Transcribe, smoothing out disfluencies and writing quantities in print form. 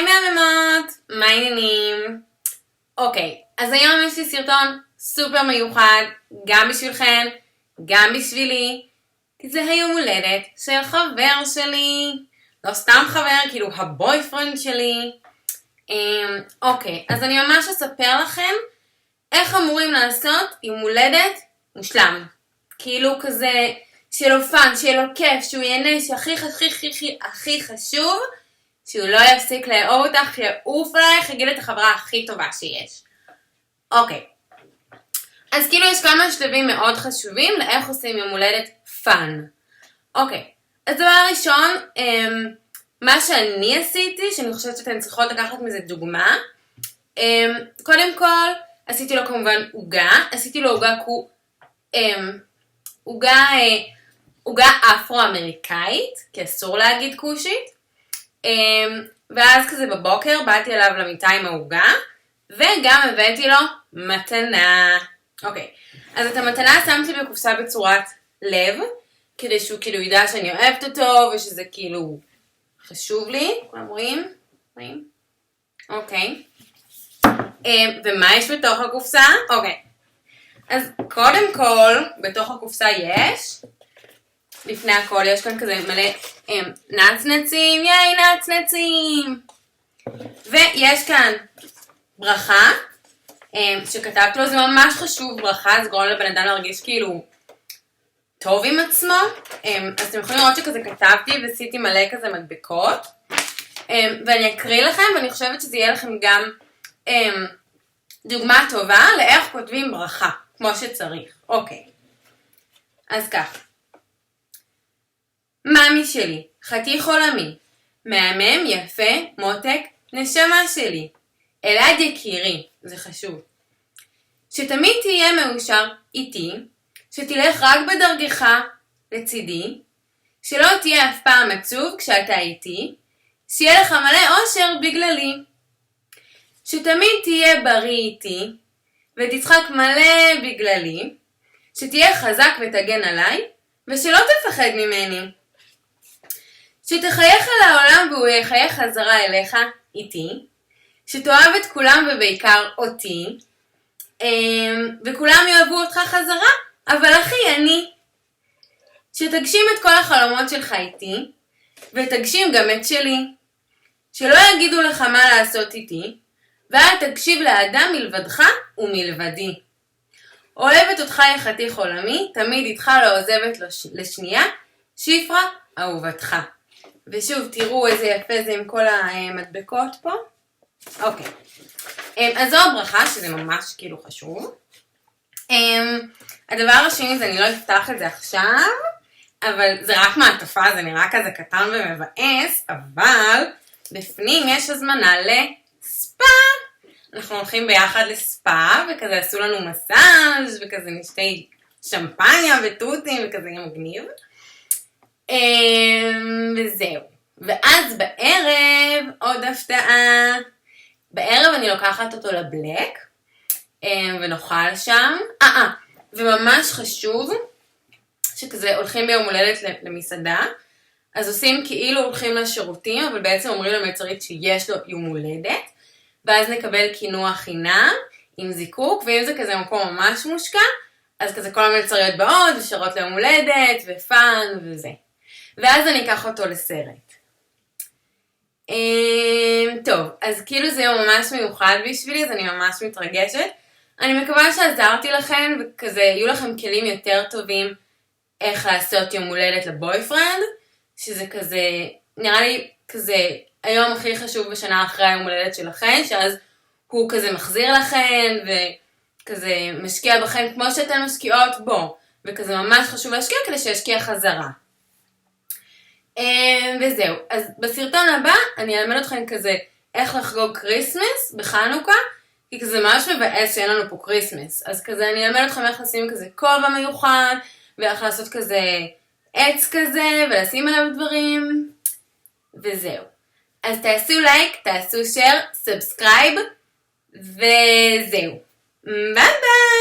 מהממות, מה העניינים? אוקיי, אז היום יש לי סרטון סופר מיוחד, גם בשבילכן, גם בשבילי, כי זה היום הולדת של חבר שלי, לא סתם חבר, כאילו הבויפרנד שלי. אוקיי, אז אני ממש אספר לכם איך אמורים לעשות יום הולדת מושלם. כאילו כזה, שיהיה לו פאן, שיהיה לו כיף, שהוא ייהנה, שהכי חשוב, שהוא לא יפסיק לאהוב אותך, יעוף עלייך, יגיד את החברה הכי טובה שיש. אוקיי. אז כאילו יש כמה שלבים מאוד חשובים לאיך עושים יום הולדת פאן. אוקיי. אז דבר ראשון, מה שאני עשיתי, שאני חושבת שאתן צריכות לקחת מזה דוגמה, קודם כל, עשיתי לו כמובן עוגה, עשיתי לו עוגה אפרו-אמריקאית, כי אסור להגיד כושית, ואז כזה בבוקר באתי אליו למיטה עם העוגה, וגם הבאתי לו מתנה. אוקיי, אז את המתנה שמתי בקופסה בצורת לב, כדי שהוא כאילו ידע שאני אוהבת אותו, ושזה כאילו חשוב לי. כולם רואים? אוקיי. ומה יש בתוך הקופסה? אוקיי. אז קודם כל, בתוך הקופסה יש, לפני הכל יש כאן כזה מלא נצנצים, יאי נצנצים. ויש כאן ברכה, שכתבת לו, זה ממש חשוב ברכה, זה גורם לבן אדם להרגיש כאילו טוב עם עצמו. אז אתם יכולים לראות שכזה כתבתי ועשיתי מלא כזה מדבקות. ואני אקריא לכם, ואני חושבת שזה יהיה לכם גם דוגמה טובה לאיך כותבים ברכה, כמו שצריך. אוקיי. אז כך. מאמי שלי, חתיך עולמי, מהמם, יפה, מותק, נשמה שלי. אלעד יקירי, זה חשוב. שתמיד תהיה מאושר איתי, שתלך רק בדרכך לצידי, שלא תהיה אף פעם עצוב כשאתה איתי, שיהיה לך מלא אושר בגללי. שתמיד תהיה בריא איתי, ותצחק מלא בגללי, שתהיה חזק ותגן עליי, ושלא תפחד ממני. שתחייך על העולם והוא יחייך חזרה אליך איתי, שתאהב את כולם ובעיקר אותי, וכולם יאהבו אותך חזרה, אבל אחי אני. שתגשים את כל החלומות שלך איתי, ותגשים גם את שלי. שלא יגידו לך מה לעשות איתי, ואל תקשיב לאדם מלבדך ומלבדי. אוהבת אותך יחתיך עולמי, תמיד איתך לא עוזבת לשנייה, שפרה אהובתך. ושוב, תראו איזה יפה זה עם כל המדבקות פה. אוקיי. אז זו הברכה, שזה ממש כאילו חשוב. הדבר השני זה, אני לא אפתח את זה עכשיו, אבל זה רק מעטפה, זה נראה כזה קטן ומבאס, אבל בפנים יש הזמנה לספה. אנחנו הולכים ביחד לספה, וכזה עשו לנו מסאז' וכזה נשתה שמפניה וטוטים וכזה מגניב. וזהו. ואז בערב, עוד הפתעה, בערב אני לוקחת אותו לבלק, ונאכל שם. וממש חשוב, שכזה הולכים ביום הולדת למסעדה, אז עושים כאילו הולכים לשירותים, אבל בעצם אומרים למלצרית שיש לו יום הולדת, ואז נקבל קינוח חינם עם זיקוק, ואם זה כזה מקום ממש מושקע, אז כזה כל המלצריות באות ושרות ליום הולדת ופאן וזה. ואז אני אקח אותו לסרט. טוב, אז כאילו זה יום ממש מיוחד בשבילי, אז אני ממש מתרגשת. אני מקווה שעזרתי לכם, וכזה יהיו לכם כלים יותר טובים איך לעשות יום הולדת לבויפרנד, שזה כזה, נראה לי כזה היום הכי חשוב בשנה אחרי היום הולדת שלכם, שאז הוא כזה מחזיר לכם, וכזה משקיע בכם כמו שאתן משקיעות בו, וכזה ממש חשוב להשקיע כדי שישקיע חזרה. וזהו, אז בסרטון הבא אני אלמד אתכם כזה איך לחגוג קריסמס בחנוכה, כי כזה ממש מבאס שאין לנו פה קריסמס, אז כזה אני אלמד אתכם איך לשים כזה כובע מיוחד, ואיך לעשות כזה עץ כזה, ולשים עליו דברים, וזהו. אז תעשו לייק, תעשו שייר, סאבסקרייב, וזהו. ביי ביי!